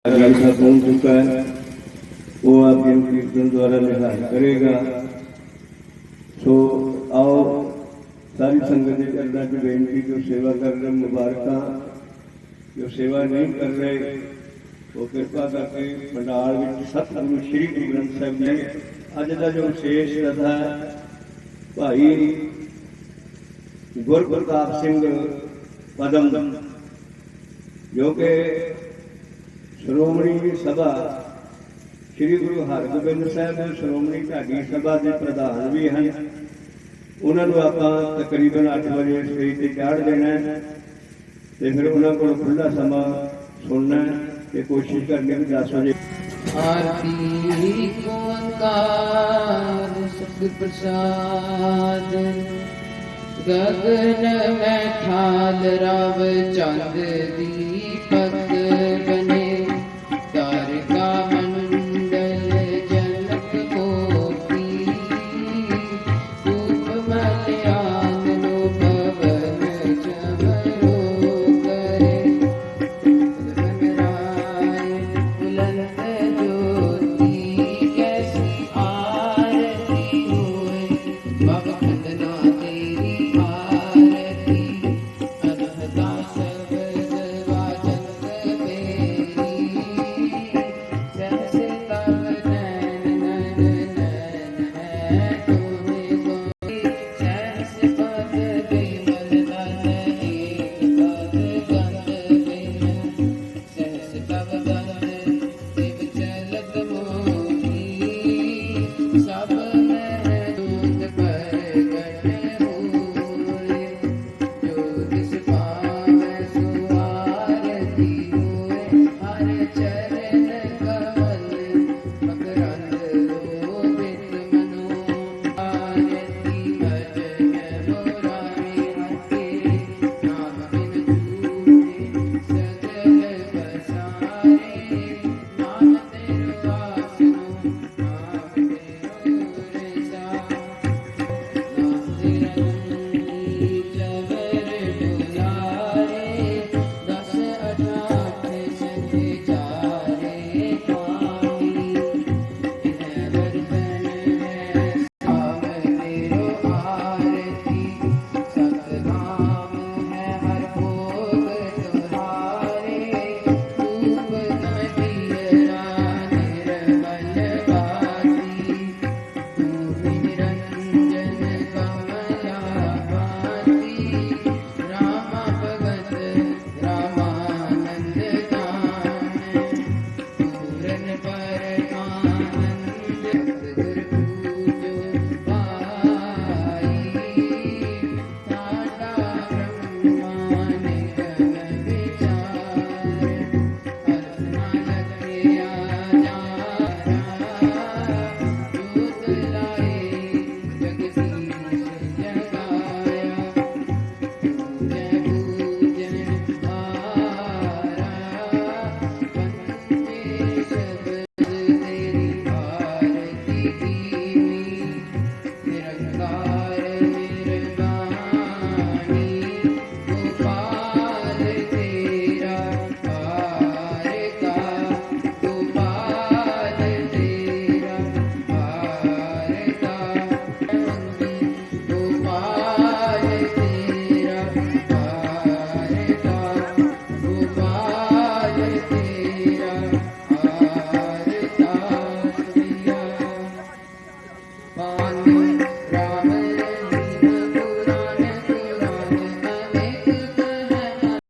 ग्रंथ पहुंच चुका है, वो आपके कीर्तन द्वारा निहार करेगा। सो आओ सारी संगत करना की बेनती, जो सेवा कर रहे मुबारक, जो सेवा नहीं कर रहे वो कृपा करके पंडाल में सतगुरु श्री गुरु ग्रंथ साहब ने अज का जो विशेष कथा है, भाई गुरप्रताप सिंह पदम जो कि श्रोमणी सभा श्री गुरु हरगोबिंद साहब श्रोमणी ढाडी सभा के प्रधान भी हैं। उन्होंने आप तकरीबन 8 बजे स्टेज पर चाढ़ देना है, तो फिर उन्होंने को खुला समा सुनना है, तो कोशिश करनी कि 10 बजे आरती ओंकार सतगुर प्रसाद। गगन में ठाल रव चंद दीपक बने, तारका मंडल जनक मोती, धूप मलयान लो पवन चमरो करे, राय बुलंद ज्योति कैसी आरती होए, बाबा खंडना तेरी आरती, अनहदा शब्द वाजत मेरी, सहसे तव नैन नैन नैन है तुम्हें कोई, सहस पद विमल दन एक पद गंध बिन, सहस तव गंध दिव चलत मोही, सब में दूत प्रगट होए, जो तिस पावै सो आरती होए, हर चरण कमल मकरंद लोभित मनो, आरती भजन मुरारी हटे, नाम बिन दूजे सजल बसारे, नाम तेरो आसनो नाम तेरो रसा, नाम तेरा नंदी चवर डुलारे, 10 अठाठ सखी चारे पानी, इन्हें बर्तन में साव तेरो आरती, सतनाम है हर भोग तुम्हारे, धूप तम दियरा निर्मल बाती, तू निरंजन कमला भाती, रामा भगत रामानंद दान, पूरन परमानंद सतगुर पूजो पाई, साडा ब्रह्मा निगम विचार, अर्थ न लखिया जारा, जोत लाए जगदीश जगाया, पूजन पूजन हारा, वंदे शब्द तेरी आरती कीनी, निरंकार निर्वाणी, गोपाल तेरा आरता, गोपाल तेरा आरता, गोपाल तेरा आरता, गोपाल तेरा आरता दिया, पानी